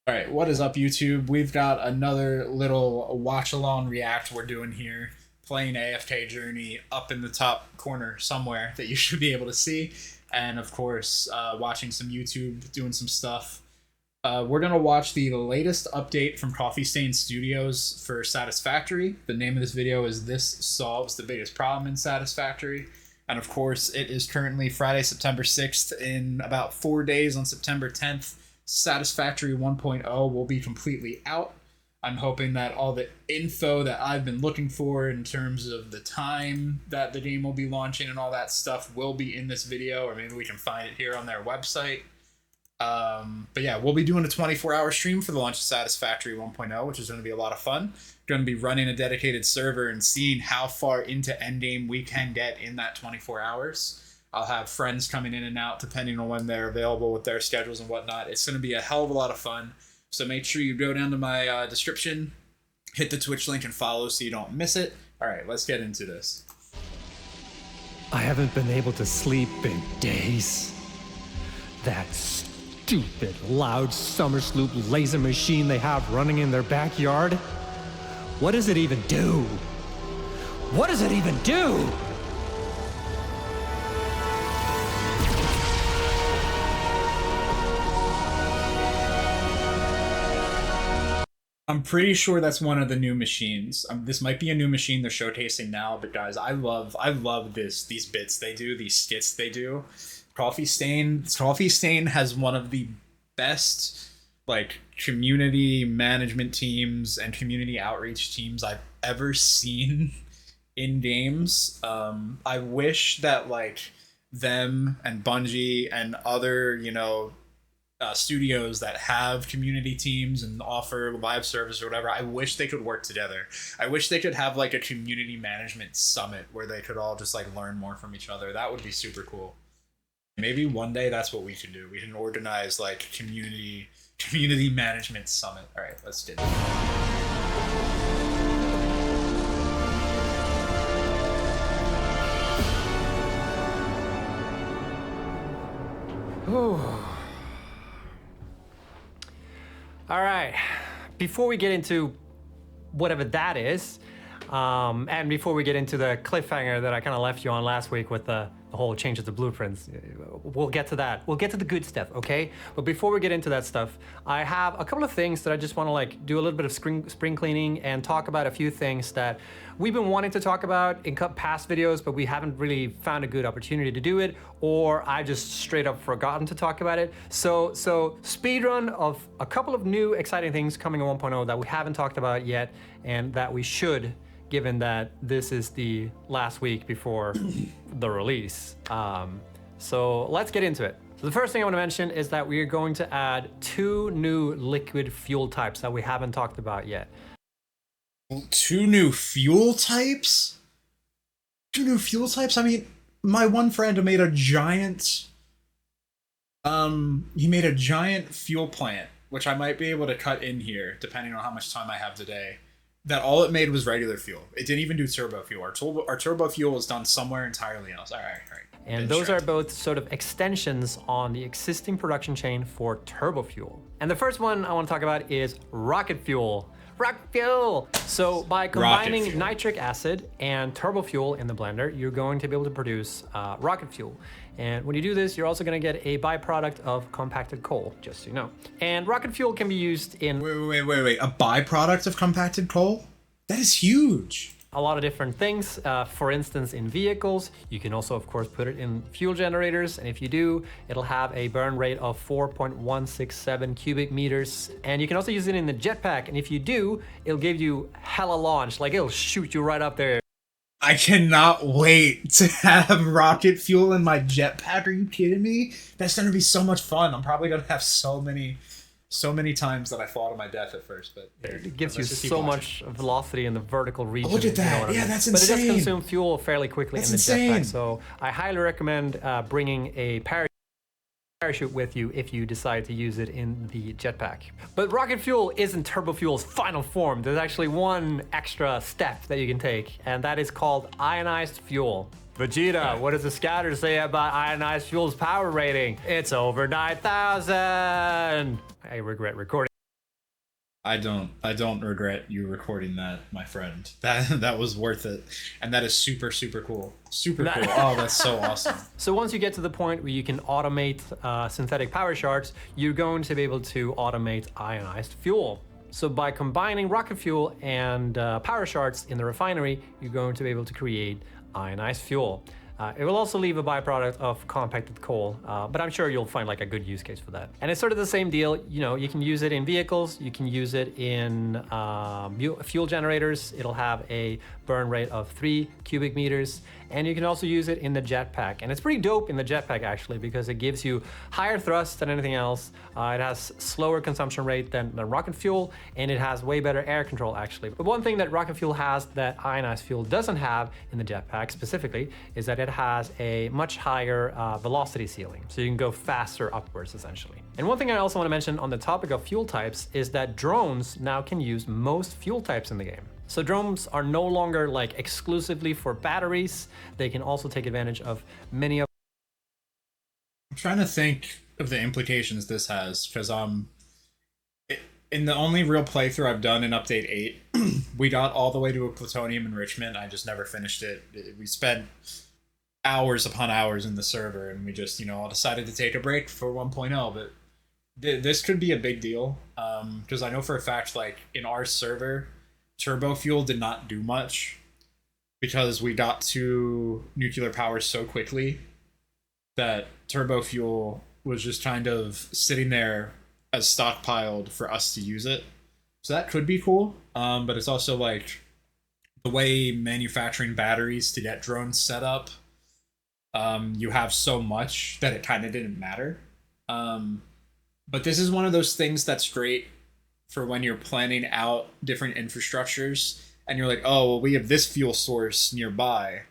All right, what is up, YouTube? We've got another little watch-along react we're doing here, playing AFK Journey up in the top corner somewhere that you should be able to see, and of course, watching some YouTube, doing some stuff. We're gonna watch the latest update from Coffee Stain Studios for Satisfactory. The name of this video is "This Solves the Biggest Problem in Satisfactory," and of course, it is currently Friday, September 6th. In about 4 days, on September 10th. Satisfactory 1.0 will be completely out. I'm hoping that all the info that I've been looking for in terms of the time that the game will be launching and all that stuff will be in this video, or maybe we can find it here on their website. But yeah, we'll be doing a 24-hour stream for the launch of Satisfactory 1.0, which is going to be a lot of fun. Going to be running a dedicated server and seeing how far into endgame we can get in that 24 hours. I'll have friends coming in and out depending on when they're available with their schedules and whatnot. It's going to be a hell of a lot of fun. So make sure you go down to my description, hit the Twitch link, and follow so you don't miss it. All right, let's get into this. I haven't been able to sleep in days. That stupid, loud summer sloop laser machine they have running in their backyard. What does it even do? What does it even do? I'm pretty sure that's one of the new machines. This might be a new machine they're showcasing now, but guys, I love these bits they do, these skits they do. Coffee Stain has one of the best community management teams and community outreach teams I've ever seen in games. I wish that them and Bungie and other, studios that have community teams and offer live service or whatever, I wish they could work together. I wish they could have a community management summit where they could all just learn more from each other. That would be super cool. Maybe one day that's what we can do. We can organize community management summit. All right, let's do it. All right, before we get into whatever that is, and before we get into the cliffhanger that I kind of left you on last week with the whole change of the blueprints, we'll get to that. We'll get to the good stuff, okay? But before we get into that stuff, I have a couple of things that I just want to do a little bit of spring cleaning and talk about a few things that we've been wanting to talk about in past videos, but we haven't really found a good opportunity to do it, or I just straight up forgotten to talk about it. So speedrun of a couple of new exciting things coming in 1.0 that we haven't talked about yet, and that we should, given that this is the last week before the release. So let's get into it. So the first thing I want to mention is that we are going to add 2 new liquid fuel types that we haven't talked about yet. 2 new fuel types? 2 new fuel types? I mean, my one friend made a giant... he made a giant fuel plant, which I might be able to cut in here, depending on how much time I have today. That all it made was regular fuel. It didn't even do turbo fuel. Our turbo fuel is done somewhere entirely else. All right. And those are both sort of extensions on the existing production chain for turbo fuel. And the first one I want to talk about is rocket fuel. Rocket fuel! So by combining nitric acid and turbo fuel in the blender, you're going to be able to produce rocket fuel. And when you do this, you're also going to get a byproduct of compacted coal, just so you know. And rocket fuel can be used in... Wait. A byproduct of compacted coal? That is huge. A lot of different things. For instance, in vehicles, you can also, of course, put it in fuel generators. And if you do, it'll have a burn rate of 4.167 cubic meters. And you can also use it in the jetpack. And if you do, it'll give you hella launch. It'll shoot you right up there. I cannot wait to have rocket fuel in my jetpack. Are you kidding me? That's going to be so much fun. I'm probably going to have so many times that I fall to my death at first, but it gives you so much velocity in the vertical region. Look at that. Yeah, that's insane. But it does consume fuel fairly quickly in the jetpack, so I highly recommend bringing a parachute with you if you decide to use it in the jetpack. But rocket fuel isn't turbo fuel's final form. There's actually one extra step that you can take, and that is called ionized fuel. Vegeta, what does the scatter say about ionized fuel's power rating? It's over 9,000. I regret recording I don't regret you recording that, my friend. That was worth it. And that is super, super cool. Super cool. Oh, that's so awesome. So once you get to the point where you can automate synthetic power shards, you're going to be able to automate ionized fuel. So by combining rocket fuel and power shards in the refinery, you're going to be able to create ionized fuel. It will also leave a byproduct of compacted coal, but I'm sure you'll find like a good use case for that. And it's sort of the same deal. You know, you can use it in vehicles, you can use it in fuel generators. It'll have a burn rate of 3 cubic meters, and you can also use it in the jetpack. And it's pretty dope in the jetpack actually, because it gives you higher thrust than anything else. It has slower consumption rate than rocket fuel, and it has way better air control actually. But one thing that rocket fuel has that ionized fuel doesn't have in the jetpack specifically is that it has a much higher velocity ceiling. So you can go faster upwards essentially. And one thing I also want to mention on the topic of fuel types is that drones now can use most fuel types in the game. So drones are no longer like exclusively for batteries. They can also take advantage of many of. I'm trying to think of the implications this has, because in the only real playthrough I've done in Update 8, we got all the way to a plutonium enrichment. I just never finished it. We spent hours upon hours in the server, and we just, all decided to take a break for 1.0, but this could be a big deal, because I know for a fact, like, in our server, turbo fuel did not do much, because we got to nuclear power so quickly that turbo fuel was just kind of sitting there as stockpiled for us to use it. So that could be cool, but it's also like the way manufacturing batteries to get drones set up, you have so much that it kind of didn't matter. But this is one of those things that's great for when you're planning out different infrastructures and you're like, oh, well, we have this fuel source nearby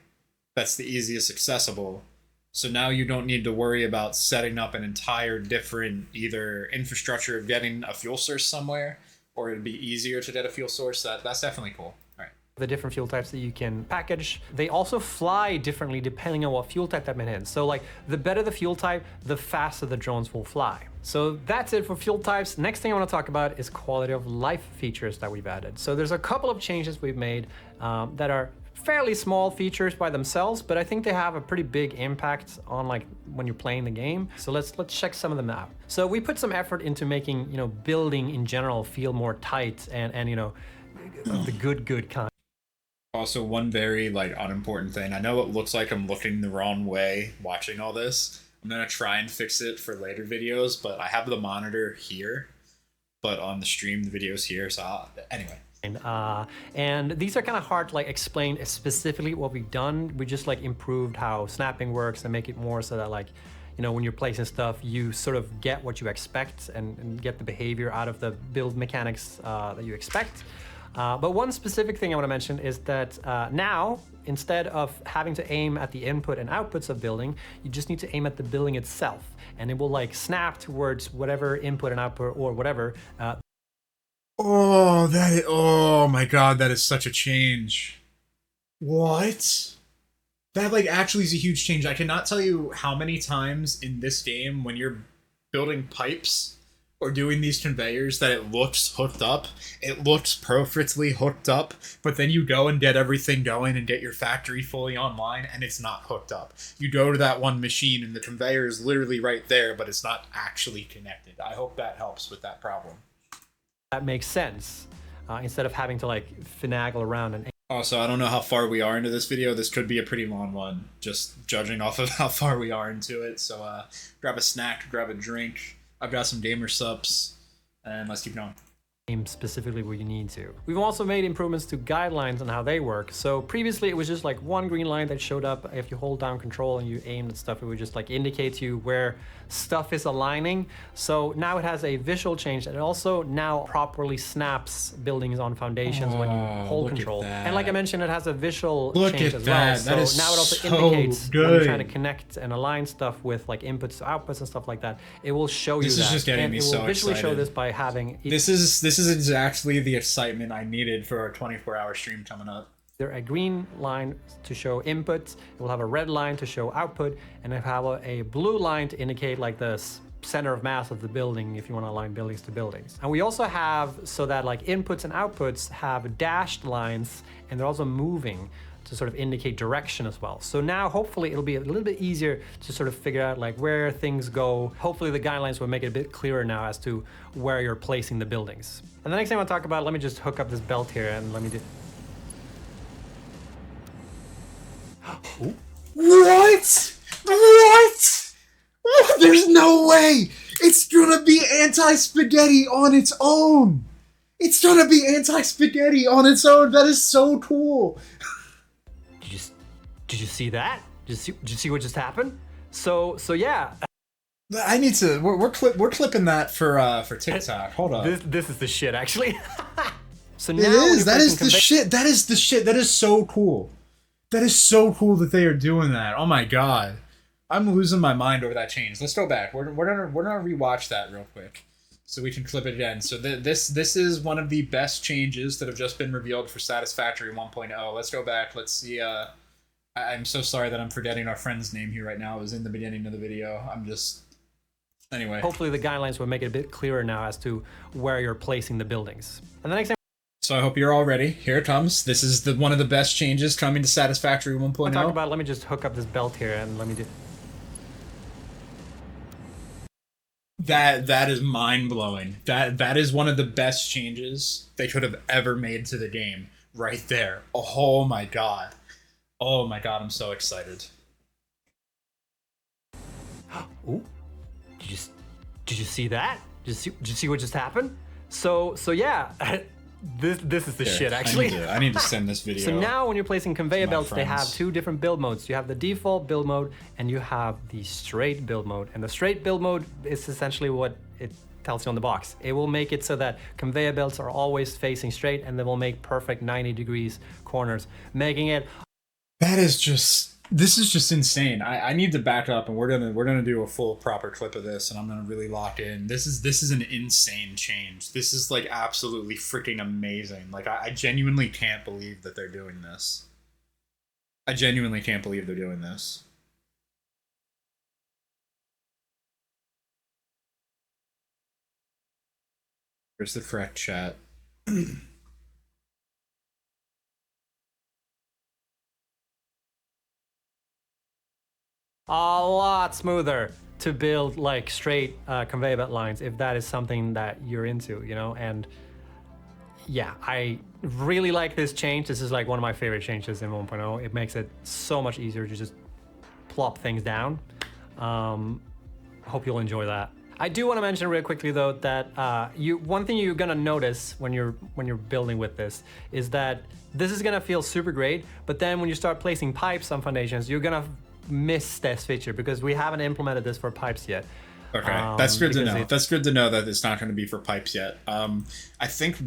that's the easiest accessible. So now you don't need to worry about setting up an entire different either infrastructure of getting a fuel source somewhere, or it'd be easier to get a fuel source. That's definitely cool. All right. The different fuel types that you can package. They also fly differently depending on what fuel type that man is. So like the better the fuel type, the faster the drones will fly. So that's it for fuel types. Next thing I want to talk about is quality of life features that we've added. So there's a couple of changes we've made that are fairly small features by themselves, but I think they have a pretty big impact on like when you're playing the game. So let's check some of them out. So we put some effort into making, building in general feel more tight and the good kind. Also, one very unimportant thing. I know it looks like I'm looking the wrong way watching all this. I'm gonna try and fix it for later videos, but I have the monitor here, but on the stream the video's here. So anyway. And these are kind of hard to explain specifically what we've done. We just improved how snapping works and make it more so that when you're placing stuff, you sort of get what you expect and get the behavior out of the build mechanics that you expect. But one specific thing I want to mention is that now, instead of having to aim at the input and outputs of building, you just need to aim at the building itself, and it will snap towards whatever input and output or whatever. Oh my god, that is such a change. What? That actually is a huge change. I cannot tell you how many times in this game when you're building pipes or doing these conveyors that it looks hooked up. It looks perfectly hooked up, but then you go and get everything going and get your factory fully online and it's not hooked up. You go to that one machine and the conveyor is literally right there, but it's not actually connected. I hope that helps with that problem. That makes sense, instead of having to finagle around and. Also, I don't know how far we are into this video. This could be a pretty long one, just judging off of how far we are into it. So grab a snack, grab a drink. I've got some gamer subs, and let's keep going. Aim specifically where you need to. We've also made improvements to guidelines on how they work. So previously it was just one green line that showed up. If you hold down control and you aimed at stuff, it would just indicate to you where stuff is aligning. So now it has a visual change, and it also now properly snaps buildings on foundations when you hold control. And like I mentioned, it has a visual change as well. So now it also indicates when you're trying to connect and align stuff with inputs to outputs and stuff like that. It will show you that. This is just getting me so excited. It will visually show this by having. This is exactly the excitement I needed for our 24-hour stream coming up. There a green line to show input, it will have a red line to show output, and it will have a blue line to indicate the center of mass of the building if you want to align buildings to buildings. And we also have so that like inputs and outputs have dashed lines, and they're also moving to sort of indicate direction as well. So now hopefully it'll be a little bit easier to sort of figure out like where things go. Hopefully the guidelines will make it a bit clearer now as to where you're placing the buildings. And the next thing I want to talk about, let me just hook up this belt here and let me do. What? What? There's no way! It's gonna be anti-spaghetti on its own! It's gonna be anti-spaghetti on its own! That is so cool! Did you see that? Did you see what just happened? So yeah. I need to. We're clipping that for TikTok. Hold on. This is the shit, actually. So now it is. That is the shit. That is the shit. That is so cool. That is so cool that they are doing that. Oh my god, I'm losing my mind over that change. Let's go back. We're gonna rewatch that real quick, so we can clip it again. So this is one of the best changes that have just been revealed for Satisfactory 1.0. Let's go back. Let's see. I'm so sorry that I'm forgetting our friend's name here right now. It was in the beginning of the video. Anyway. Hopefully the guidelines will make it a bit clearer now as to where you're placing the buildings. And the next thing. So I hope you're all ready. Here it comes. This is one of the best changes coming to Satisfactory 1.0. Talk about. Let me just hook up this belt here and let me do. That is mind blowing. That is one of the best changes they could have ever made to the game. Right there. Oh my god. Oh my god, I'm so excited. Ooh. Did you see that? Did you see what just happened? So yeah. This is the shit, actually. I need to send this video. So now when you're placing conveyor belts, they have two different build modes. You have the default build mode and you have the straight build mode. And the straight build mode is essentially what it tells you on the box. It will make it so that conveyor belts are always facing straight, and they will make perfect 90 degrees corners, making it. This is just insane. I need to back up, and we're gonna do a full proper clip of this, and I'm gonna really lock in. This is an insane change. This is like absolutely freaking amazing. Like I genuinely can't believe that they're doing this. I genuinely can't believe they're doing this. Here's the correct chat. A lot smoother to build like straight conveyor belt lines if that is something that you're into, you know. And yeah, I really like this change. This is like one of my favorite changes in 1.0. It makes it so much easier to just plop things down. Hope you'll enjoy that. I do want to mention real quickly though that one thing you're gonna notice when you're building with this is that this is gonna feel super great, but then when you start placing pipes on foundations, you're gonna miss this feature because we haven't implemented this for pipes yet. Okay, that's good to know. That's good to know that it's not going to be for pipes yet. I think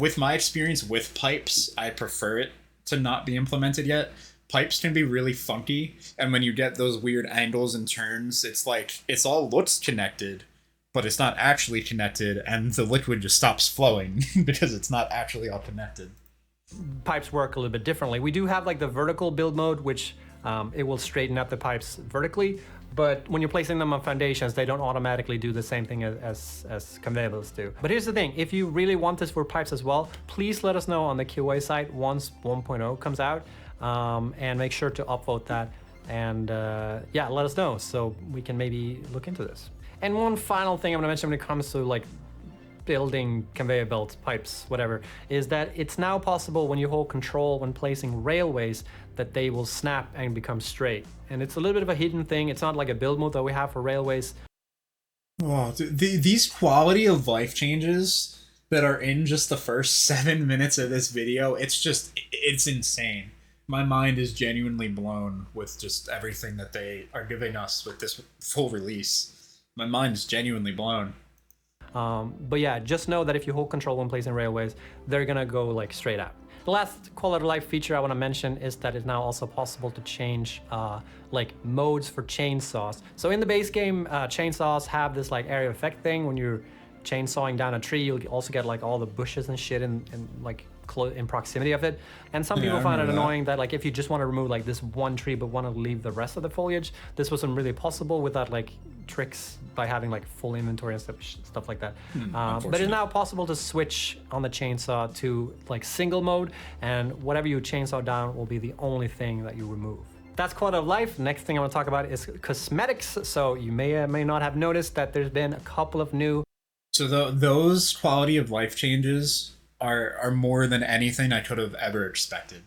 with my experience with pipes, I prefer it to not be implemented yet. Pipes can be really funky, and when you get those weird angles and turns, it's like it's all looks connected, but it's not actually connected, and the liquid just stops flowing because it's not actually all connected. Pipes work a little bit differently. We do have like the vertical build mode, which it will straighten up the pipes vertically, but when you're placing them on foundations, they don't automatically do the same thing as conveyor belts do. But here's the thing, if you really want this for pipes as well, please let us know on the QA site once 1.0 comes out, and make sure to upvote that, and yeah, let us know so we can maybe look into this. And one final thing I'm gonna mention when it comes to like building conveyor belts, pipes, whatever, is that it's now possible when you hold control when placing railways that they will snap and become straight. And it's a little bit of a hidden thing. It's not like a build mode that we have for railways. Oh, these quality of life changes that are in just the first 7 minutes of this video, it's insane. My mind is genuinely blown with just everything that they are giving us with this full release. My mind is genuinely blown. But yeah, just know that if you hold control when placing railways, they're gonna go like straight out. The last quality of life feature I want to mention is that it's now also possible to change like modes for chainsaws. So in the base game, chainsaws have this like area effect thing. When you're chainsawing down a tree, you'll also get like all the bushes and shit and like in proximity of it. And some people I find it remember that. annoying that like if you just want to remove like this one tree but want to leave the rest of the foliage, this wasn't really possible without like tricks by having like full inventory and stuff like that. But it's now possible to switch on the chainsaw to like single mode, and whatever you chainsaw down will be the only thing that you remove. That's quality of life. Next thing I want to talk about is cosmetics. So you may or may not have noticed that there's been a couple of new. So those quality of life changes are more than anything I could have ever expected.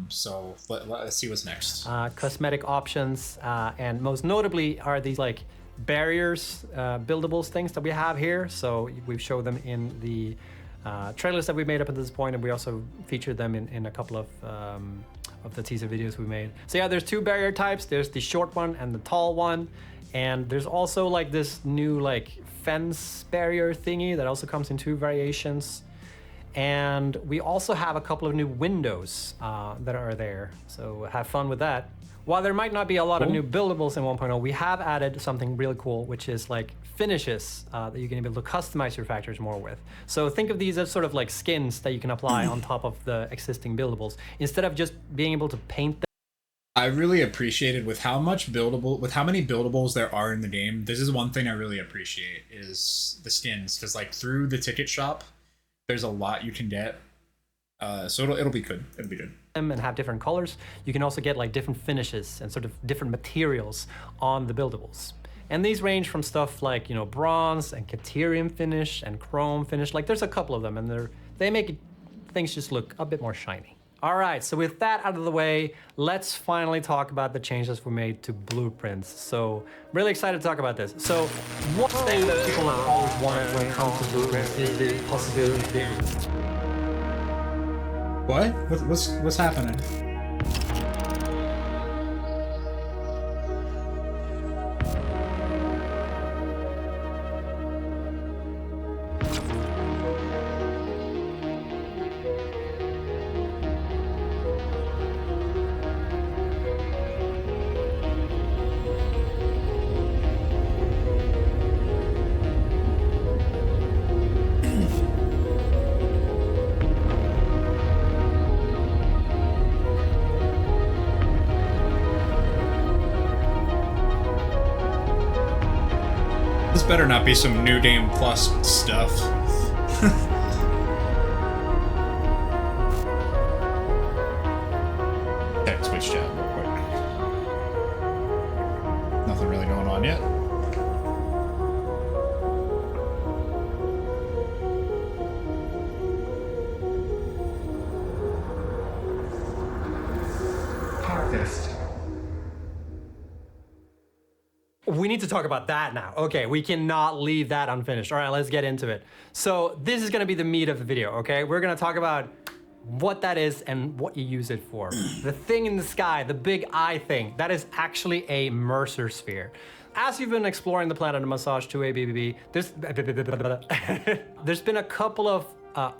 So let's see what's next. Cosmetic options, and most notably are these like barriers, buildables things that we have here. So we've showed them in the trailers that we made up at this point, and we also featured them in a couple of the teaser videos we made. So yeah, there's two barrier types. There's the short one and the tall one, and there's also like this new like fence barrier thingy that also comes in two variations. And we also have a couple of new windows that are there, so have fun with that. While there might not be a lot of new buildables in 1.0, we have added something really cool, which is like finishes that you can be able to customize your factors more with. So think of these as sort of like skins that you can apply on top of the existing buildables, instead of just being able to paint them. I really appreciated with how many buildables there are in the game. This is one thing I really appreciate is the skins, because like through the ticket shop, there's a lot you can get. So it'll be good. It'll be good. And have different colors. You can also get like different finishes and sort of different materials on the buildables. And these range from stuff like, you know, bronze and Caterium finish and chrome finish. Like there's a couple of them, and they make things just look a bit more shiny. All right, so with that out of the way, let's finally talk about the changes we made to blueprints. So really excited to talk about this. So one thing that people have always wanted when it comes to blueprints is the possibility of being. What? What's happening? This better not be some New Game Plus stuff. Check Twitch chat real quick. Nothing really going on yet. We need to talk about that now. Okay, we cannot leave that unfinished. All right, let's get into it. So this is gonna be the meat of the video, okay? We're gonna talk about what that is and what you use it for. The thing in the sky, the big eye thing, that is actually a Mercer sphere. As you've been exploring the planet of Massage 2A BBB, there's been a couple of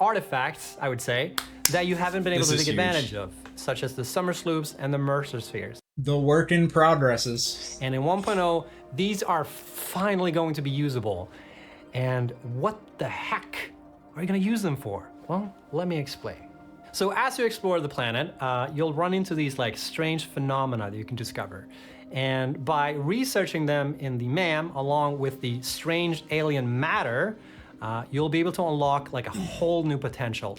artifacts, I would say, that you haven't been able to take advantage of, such as the Summer Sloops and the Mercer spheres. The work in progresses. And in 1.0, these are finally going to be usable. And what the heck are you going to use them for? Well, let me explain. So as you explore the planet, you'll run into these like strange phenomena that you can discover. And by researching them in the MAM, along with the strange alien matter, you'll be able to unlock like a whole new potential,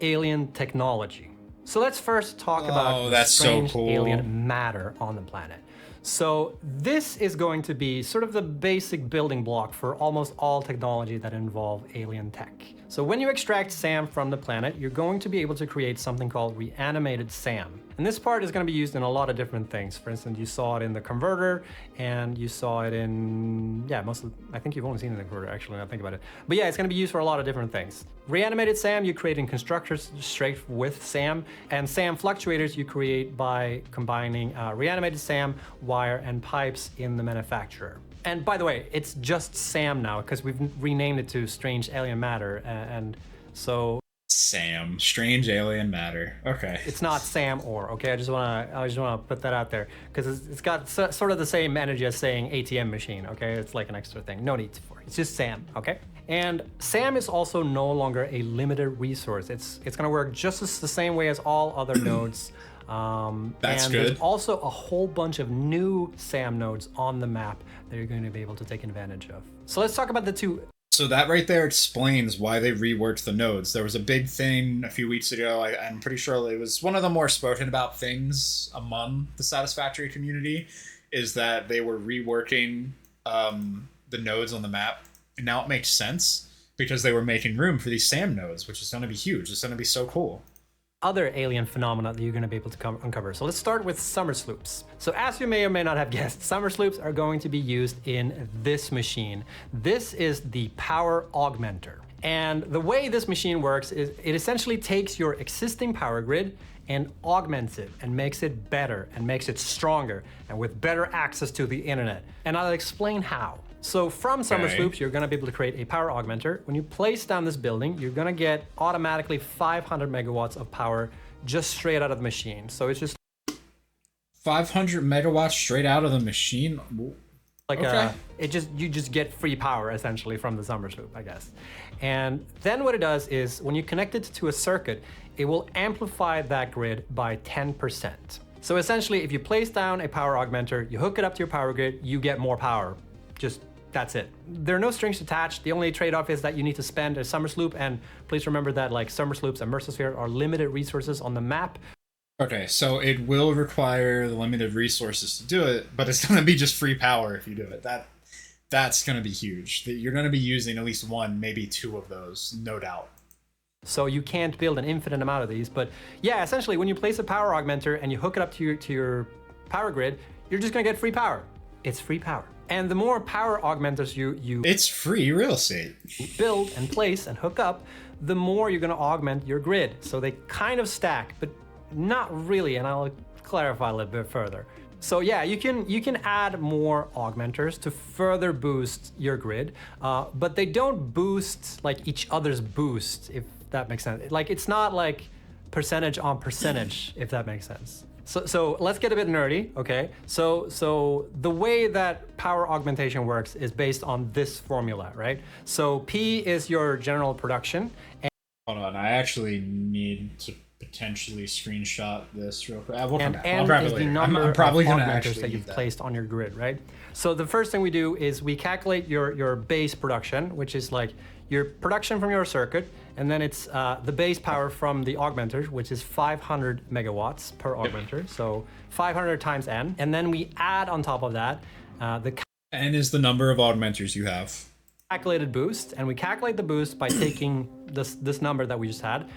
alien technology. So let's first talk about the strange alien matter on the planet. So this is going to be sort of the basic building block for almost all technology that involve alien tech. So when you extract SAM from the planet, you're going to be able to create something called reanimated SAM. And this part is going to be used in a lot of different things. For instance, you saw it in the converter, and you saw it in, I think you've only seen it in the converter actually, now I think about it. But yeah, it's going to be used for a lot of different things. Reanimated SAM, you create in constructors straight with SAM, and SAM fluctuators you create by combining reanimated SAM, wire, and pipes in the manufacturer. And by the way, it's just SAM now because we've renamed it to Strange Alien Matter, and so SAM, Strange Alien Matter. Okay. It's not SAM or, okay? I just wanna put that out there because it's got sort of the same energy as saying ATM machine, okay? It's like an extra thing. No need for it. It's just SAM, okay? And SAM is also no longer a limited resource. It's going to work just the same way as all other nodes. That's and good. There's also a whole bunch of new SAM nodes on the map that you're going to be able to take advantage of. So let's talk about the two. So that right there explains why they reworked the nodes. There was a big thing a few weeks ago. I'm pretty sure it was one of the more spoken about things among the Satisfactory community, is that they were reworking the nodes on the map. And now it makes sense because they were making room for these SAM nodes, which is going to be huge. It's going to be so cool. Other alien phenomena that you're going to be able to uncover. So let's start with summer sloops. So as you may or may not have guessed, summer sloops are going to be used in this machine. This is the power augmenter. And the way this machine works is it essentially takes your existing power grid and augments it and makes it better and makes it stronger and with better access to the internet. And I'll explain how. So from summer sloops, you're going to be able to create a power augmenter. When you place down this building, you're going to get automatically 500 megawatts of power just straight out of the machine. So it's just 500 megawatts straight out of the machine. like you just get free power essentially from the summer sloop, I guess. And then what it does is when you connect it to a circuit, it will amplify that grid by 10%. So essentially, if you place down a power augmenter, you hook it up to your power grid, you get more power. Just that's it. There are no strings attached. The only trade-off is that you need to spend a summer sloop, and please remember that like summer sloops and Mercersphere are limited resources on the map. Okay, so it will require the limited resources to do it, but it's going to be just free power if you do it. That's going to be huge. You're going to be using at least one, maybe two of those, no doubt. So you can't build an infinite amount of these, but yeah, essentially when you place a power augmenter and you hook it up to your power grid, you're just going to get free power. It's free power. And the more power augmenters you it's free real estate build and place and hook up, the more you're going to augment your grid. So they kind of stack, but not really, and I'll clarify a little bit further. So yeah, you can add more augmenters to further boost your grid, but they don't boost like each other's boost, if that makes sense. Like it's not like percentage on percentage, if that makes sense. So let's get a bit nerdy, okay? So the way that power augmentation works is based on this formula, right? So P is your general production. Hold on, I actually need to potentially screenshot this real quick. We'll and come back. N I'll grab is it the later. number I'm probably of gonna augmenters actually that need you've that. placed on your grid, right? So the first thing we do is we calculate your base production, which is like your production from your circuit, and then it's the base power from the augmenters, which is 500 megawatts per augmenter, so 500 times N. And then we add on top of that the N is the number of augmenters you have. calculated boost, and we calculate the boost by taking this number that we just had,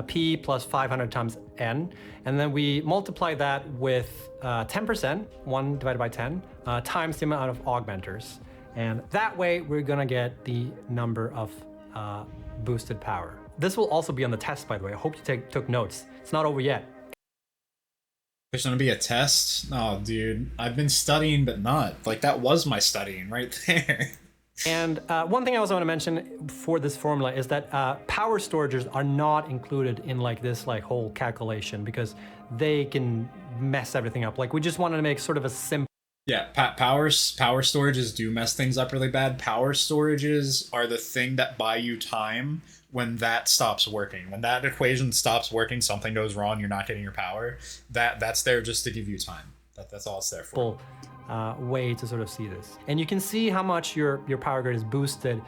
P plus 500 times N, and then we multiply that with 10%, 1 divided by 10, times the amount of augmenters. And that way we're gonna get the number of boosted power. This will also be on the test, by the way. I hope you took notes. It's not over yet. There's gonna be a test? Oh, dude, I've been studying, but not. Like, that was my studying right there. And one thing I also want to mention for this formula is that power storages are not included in like this like whole calculation because they can mess everything up. Like we just wanted to make sort of a simple. Yeah, power storages do mess things up really bad. Power storages are the thing that buy you time when that stops working. When that equation stops working, something goes wrong, you're not getting your power. That's there just to give you time. That's all it's there for. Way to sort of see this. And you can see how much your power grid is boosted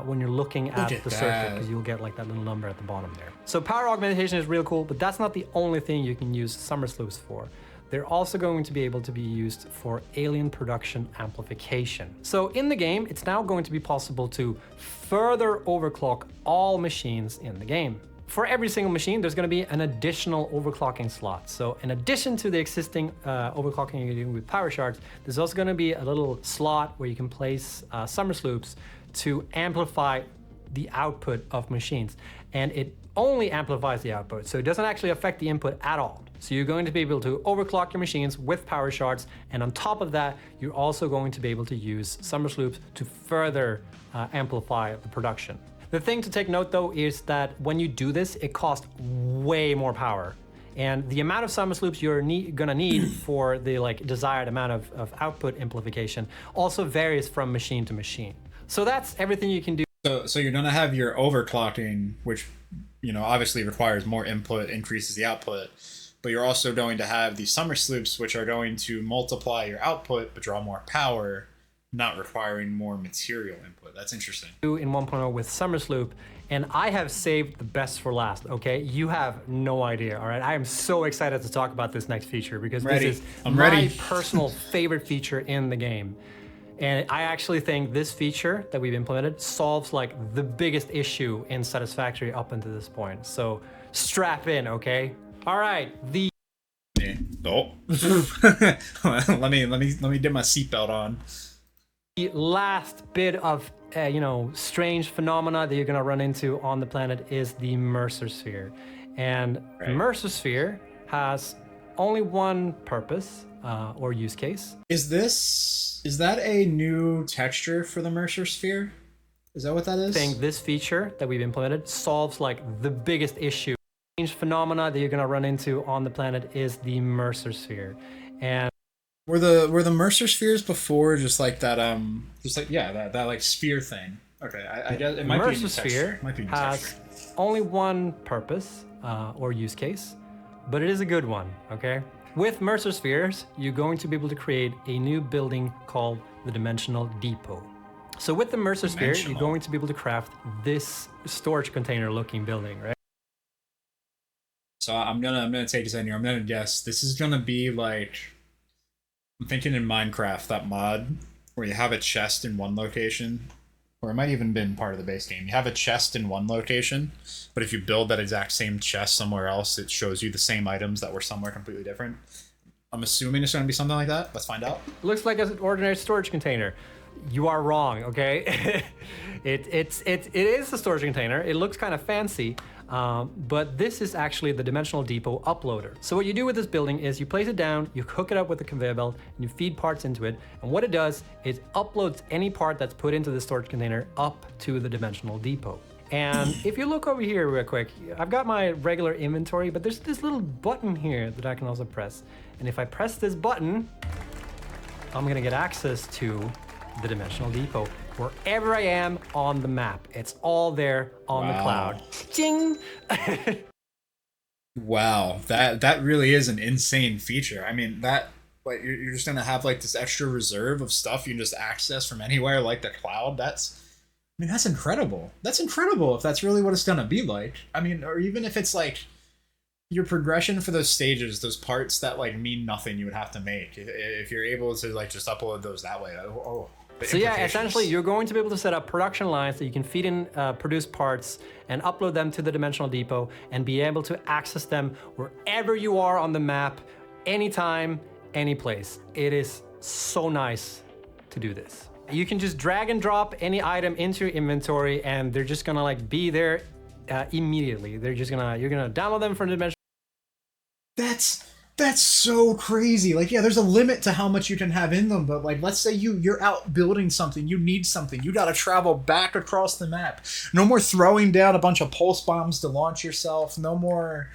when you're looking at the circuit, because you'll get like that little number at the bottom there. So power augmentation is real cool, but that's not the only thing you can use summer sloops for. They're also going to be able to be used for alien production amplification. So in the game, it's now going to be possible to further overclock all machines in the game. For every single machine, there's going to be an additional overclocking slot. So in addition to the existing overclocking you're doing with power shards, there's also going to be a little slot where you can place summer sloops to amplify the output of machines. And it only amplifies the output, so it doesn't actually affect the input at all. So you're going to be able to overclock your machines with power shards, and on top of that, you're also going to be able to use summer sloops to further amplify the production. The thing to take note though is that when you do this, it costs way more power. And the amount of summer sloops you're gonna need for the like desired amount of output amplification also varies from machine to machine. So that's everything you can do. So you're gonna have your overclocking, which obviously requires more input, increases the output, but you're also going to have the summer sloops, which are going to multiply your output but draw more power, not requiring more material input. That's interesting. In 1.0 with Summer Sloop, and I have saved the best for last, okay? You have no idea, all right? I am so excited to talk about this next feature because this is my personal favorite feature in the game. And I actually think this feature that we've implemented solves like the biggest issue in Satisfactory up until this point. So strap in, okay? All right, Oh. let me get my seatbelt on. The last bit of strange phenomena that you're gonna run into on the planet is the Mercer Sphere. And the Mercer Sphere has only one purpose or use case. Is that a new texture for the Mercer Sphere? Is that what that is? I think this feature that we've implemented solves like the biggest issue. Strange phenomena that you're gonna run into on the planet is the Mercer Sphere. And were the Mercer spheres before just like that that like sphere thing? Okay, I guess it might be a new texture. Might be a new texture. Only one purpose or use case, but it is a good one, okay? With Mercer spheres, you're going to be able to create a new building called the Dimensional Depot. So with the Mercer sphere, you're going to be able to craft this storage container looking building, right? So I'm gonna take this in here. I'm gonna guess this is gonna be like, I'm thinking in Minecraft, that mod where you have a chest in one location, or it might even been part of the base game. You have a chest in one location, but if you build that exact same chest somewhere else, it shows you the same items that were somewhere completely different. I'm assuming it's going to be something like that. Let's find out. Looks like an ordinary storage container. You are wrong, okay? It is a storage container. It looks kind of fancy, but this is actually the Dimensional Depot uploader. So what you do with this building is you place it down, you hook it up with a conveyor belt, and you feed parts into it. And what it does is uploads any part that's put into the storage container up to the Dimensional Depot. And if you look over here real quick, I've got my regular inventory, but there's this little button here that I can also press. And if I press this button, I'm gonna get access to the Dimensional Depot wherever I am on the map. It's all there on the cloud. Ching! Wow, that really is an insane feature. I mean, that like you're just gonna have like this extra reserve of stuff you can just access from anywhere, like the cloud. That's incredible. That's incredible if that's really what it's gonna be like. I mean, or even if it's like your progression for those stages, those parts that like mean nothing, you would have to make if you're able to like just upload those that way. So yeah, essentially you're going to be able to set up production lines that you can feed in produced parts and upload them to the Dimensional Depot and be able to access them wherever you are on the map, anytime, any place. It is so nice to do this. You can just drag and drop any item into your inventory and they're just gonna like be there immediately. You're gonna download them from the Dimensional. That's so crazy. Like, yeah, there's a limit to how much you can have in them, but like, let's say you're out building something, you need something, you gotta travel back across the map. No more throwing down a bunch of pulse bombs to launch yourself. No more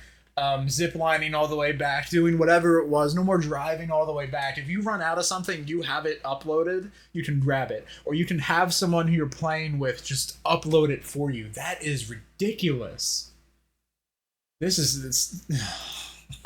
zip lining all the way back, doing whatever it was. No more driving all the way back. If you run out of something, you have it uploaded, you can grab it. Or you can have someone who you're playing with just upload it for you. That is ridiculous. This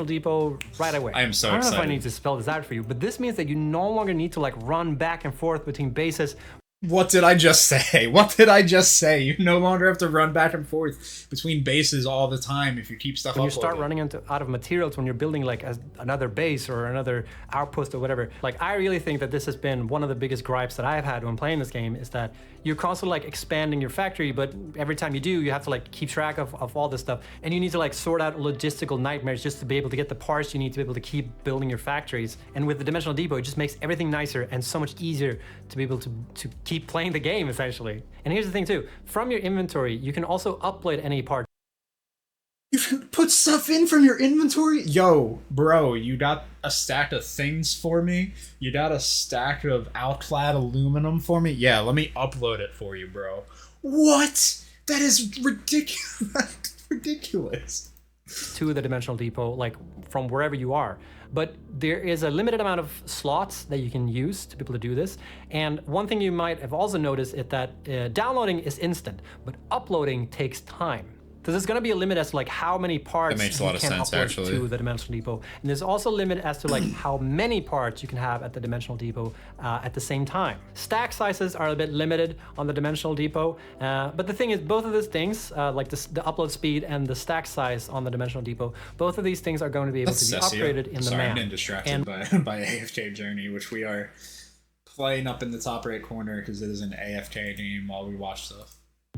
Depot right away. I am so excited. I don't know if I need to spell this out for you, but this means that you no longer need to like run back and forth between bases. What did I just say? What did I just say? You no longer have to run back and forth between bases all the time if you keep stuff uploaded. When you start running out of materials when you're building like another base or another outpost or whatever, like I really think that this has been one of the biggest gripes that I've had when playing this game is that you're constantly like expanding your factory, but every time you do, you have to like keep track of all this stuff. And you need to like sort out logistical nightmares just to be able to get the parts you need to be able to keep building your factories. And with the Dimensional Depot, it just makes everything nicer and so much easier to be able to keep playing the game essentially. And here's the thing too, from your inventory, you can also upload any part. You can put stuff in from your inventory? Yo, bro, you got a stack of things for me? You got a stack of Alclad aluminum for me? Yeah, let me upload it for you, bro. What? That is ridiculous. Ridiculous. To the Dimensional Depot, like from wherever you are. but there is a limited amount of slots that you can use to be able to do this. And one thing you might have also noticed is that downloading is instant, but uploading takes time. So there's going to be a limit as to like how many parts you can upload to the Dimensional Depot, and there's also a limit as to like how many parts you can have at the Dimensional Depot at the same time. Stack sizes are a bit limited on the Dimensional Depot, but the thing is, both of these things, like the upload speed and the stack size on the Dimensional Depot, both of these things are going to be able to be upgraded in the MAM. I'm getting distracted by AFK Journey, which we are playing up in the top right corner because it is an AFK game while we watch stuff.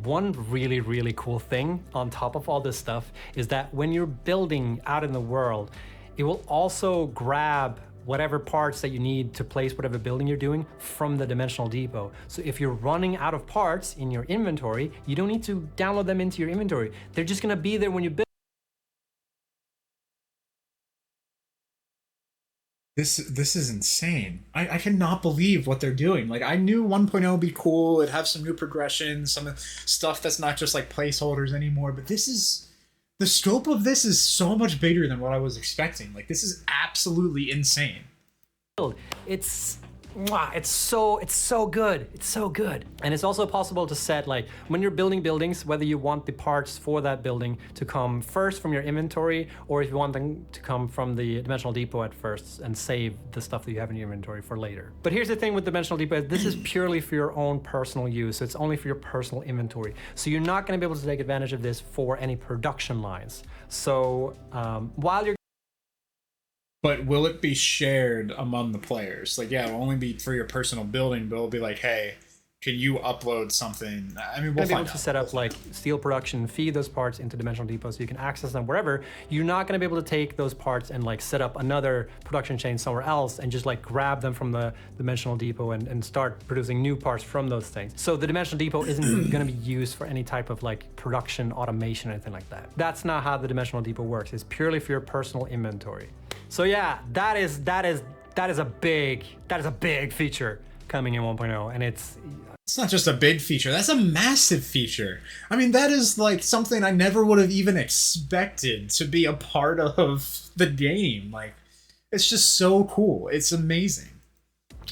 One really, really cool thing on top of all this stuff is that when you're building out in the world, it will also grab whatever parts that you need to place whatever building you're doing from the Dimensional Depot. So if you're running out of parts in your inventory, you don't need to download them into your inventory. They're just gonna be there when you build. This is insane. I cannot believe what they're doing. Like, I knew 1.0 would be cool. It'd have some new progression, some stuff that's not just like placeholders anymore. But the scope of this is so much bigger than what I was expecting. Like, this is absolutely insane. It's so good. It's so good. And it's also possible to set, like, when you're building buildings, whether you want the parts for that building to come first from your inventory, or if you want them to come from the Dimensional Depot at first and save the stuff that you have in your inventory for later. But here's the thing with Dimensional Depot, this is purely for your own personal use. So it's only for your personal inventory. So you're not gonna be able to take advantage of this for any production lines. So while you're But will it be shared among the players? Like, yeah, it'll only be for your personal building, but it'll be like, hey, can you upload something? I mean, we'll be able find out. to set up like steel production, feed those parts into Dimensional Depot so you can access them wherever. You're not going to be able to take those parts and like set up another production chain somewhere else and just like grab them from the Dimensional Depot and start producing new parts from those things. So the Dimensional Depot isn't going to be used for any type of like production automation or anything like that. That's not how the Dimensional Depot works. It's purely for your personal inventory. So yeah, that is a big feature coming in 1.0, and it's not just a big feature, that's a massive feature. I mean, that is like something I never would have even expected to be a part of the game. Like, it's just so cool. It's amazing.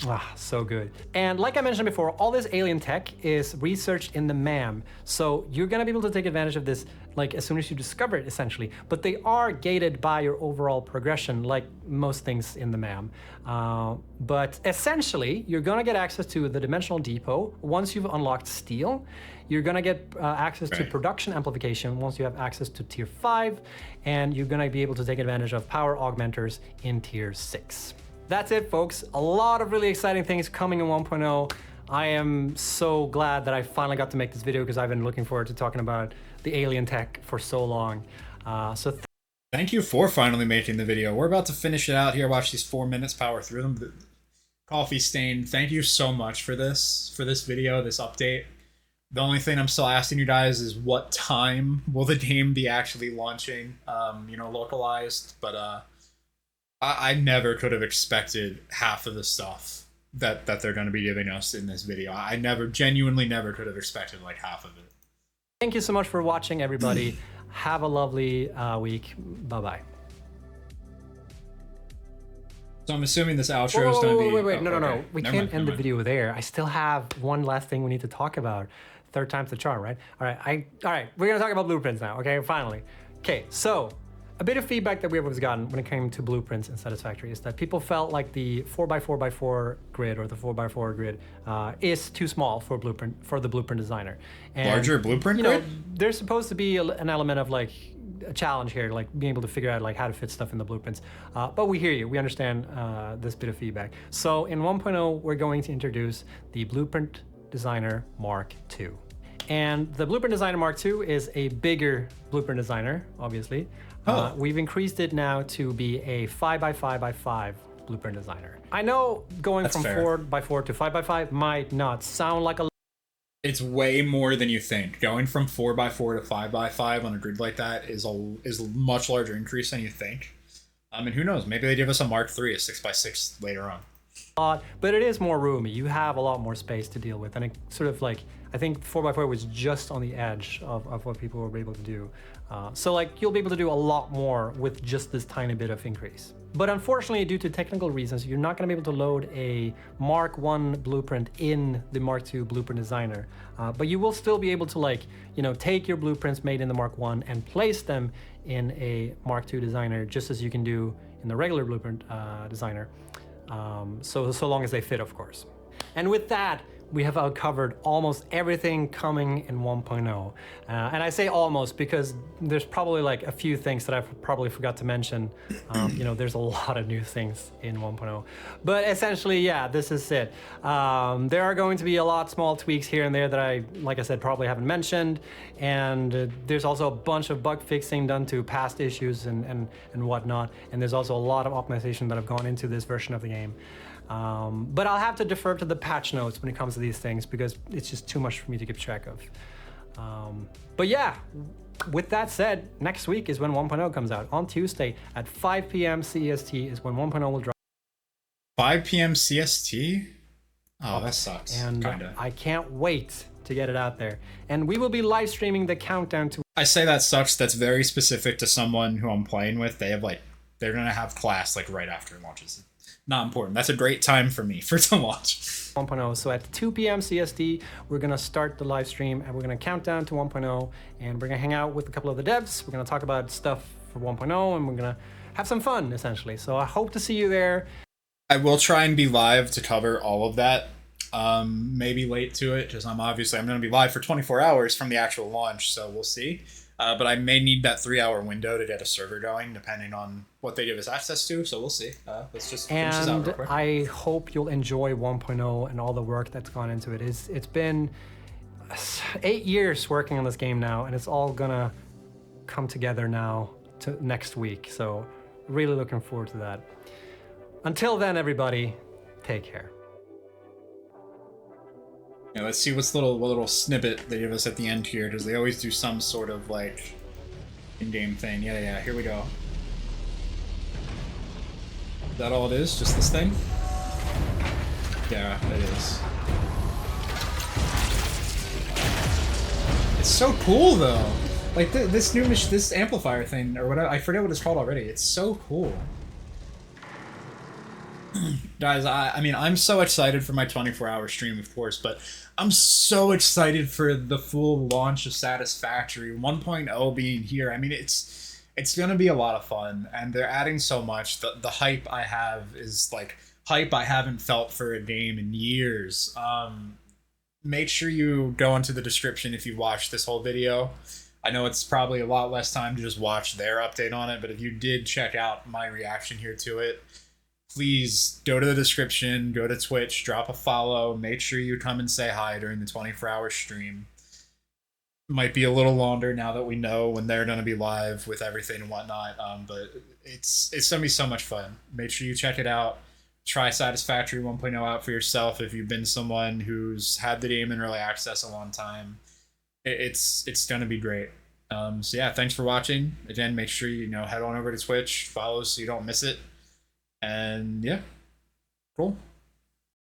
Ah, so good. And like I mentioned before, all this alien tech is researched in the MAM. So you're gonna be able to take advantage of this like as soon as you discover it, essentially. But they are gated by your overall progression, like most things in the MAM. But essentially, you're gonna get access to the Dimensional Depot once you've unlocked Steel. You're gonna get access to production amplification once you have access to Tier 5, and you're gonna be able to take advantage of power augmenters in Tier 6. That's it, folks. A lot of really exciting things coming in 1.0. I am so glad that I finally got to make this video because I've been looking forward to talking about the alien tech for so long. Thank you for finally making the video. We're about to finish it out here. Watch these 4 minutes power through them. Coffee Stain, thank you so much for this video, this update. The only thing I'm still asking you guys is what time will the game be actually launching, localized, but I never could have expected half of the stuff that they're going to be giving us in this video. I genuinely never could have expected like half of it. Thank you so much for watching, everybody. Have a lovely week. Bye-bye. So I'm assuming this outro is going to be... Wait. No. We can't end the video there. I still have one last thing we need to talk about. Third time's the charm, right? All right. We're going to talk about blueprints now, okay? Finally. Okay, so a bit of feedback that we have gotten when it came to blueprints in Satisfactory is that people felt like the 4x4x4 grid or the 4x4 grid is too small for the blueprint designer. And, larger blueprint grid? There's supposed to be an element of like a challenge here, like being able to figure out like how to fit stuff in the blueprints. But we hear you, we understand this bit of feedback. So in 1.0, we're going to introduce the Blueprint Designer Mark II. And the Blueprint Designer Mark II is a bigger Blueprint Designer, obviously. We've increased it now to be a 5x5x5 Blueprint Designer. I know going from 4x4 to 5x5 might not sound like a... It's way more than you think. Going from 4x4 to 5x5 on a grid like that is a much larger increase than you think. And who knows? Maybe they give us a Mark III, a 6x6 later on. But it is more roomy. You have a lot more space to deal with, and it sort of like, I think 4x4 was just on the edge of what people were able to do. So like you'll be able to do a lot more with just this tiny bit of increase. But unfortunately, due to technical reasons, you're not going to be able to load a Mark 1 blueprint in the Mark 2 blueprint designer. But you will still be able to, like, you know, take your blueprints made in the Mark 1 and place them in a Mark 2 designer, just as you can do in the regular blueprint designer. So long as they fit, of course. And with that, we have covered almost everything coming in 1.0. And I say almost because there's probably like a few things that I've probably forgot to mention. You know, there's a lot of new things in 1.0. But essentially, yeah, this is it. There are going to be a lot small tweaks here and there that I, like I said, probably haven't mentioned. And there's also a bunch of bug fixing done to past issues and whatnot. And there's also a lot of optimization that have gone into this version of the game. But I'll have to defer to the patch notes when it comes to these things because it's just too much for me to keep track of. But yeah, with that said, next week is when 1.0 comes out. On Tuesday at 5 p.m. CEST is when 1.0 will drop. 5 p.m. CST? Oh, that sucks. And kinda. I can't wait to get it out there. And we will be live streaming the countdown to... I say that sucks. That's very specific to someone who I'm playing with. They're gonna have class like right after it launches. Not important. That's a great time for me to watch. 1.0. So at 2 p.m. CST, we're going to start the live stream and we're going to count down to 1.0 and we're going to hang out with a couple of the devs. We're going to talk about stuff for 1.0 and we're going to have some fun, essentially. So I hope to see you there. I will try and be live to cover all of that. Maybe late to it, because I'm going to be live for 24 hours from the actual launch, so we'll see. But I may need that 3-hour window to get a server going, depending on what they give us access to. So we'll see. Let's just finish this out real quick. I hope you'll enjoy 1.0 and all the work that's gone into it. It's been 8 years working on this game now, and it's all gonna come together now to next week. So really looking forward to that. Until then, everybody, take care. Yeah, let's see what little snippet they give us at the end here, because they always do some sort of like in-game thing. Yeah, here we go. Is that all it is? Just this thing? Yeah, it is. It's so cool though. Like this amplifier thing or whatever, I forget what it's called already. It's so cool. Guys, I mean, I'm so excited for my 24-hour stream, of course, but I'm so excited for the full launch of Satisfactory 1.0 being here. I mean, it's going to be a lot of fun, and they're adding so much. The hype I have is like hype I haven't felt for a game in years. Make sure you go into the description if you watched this whole video. I know it's probably a lot less time to just watch their update on it, but if you did check out my reaction here to it, please go to the description, go to Twitch, drop a follow, make sure you come and say hi during the 24-hour stream. Might be a little longer now that we know when they're going to be live with everything and whatnot, but it's going to be so much fun. Make sure you check it out. Try Satisfactory 1.0 out for yourself if you've been someone who's had the game in early access a long time. It's going to be great. So yeah, thanks for watching. Again, make sure you head on over to Twitch, follow so you don't miss it. And yeah, cool.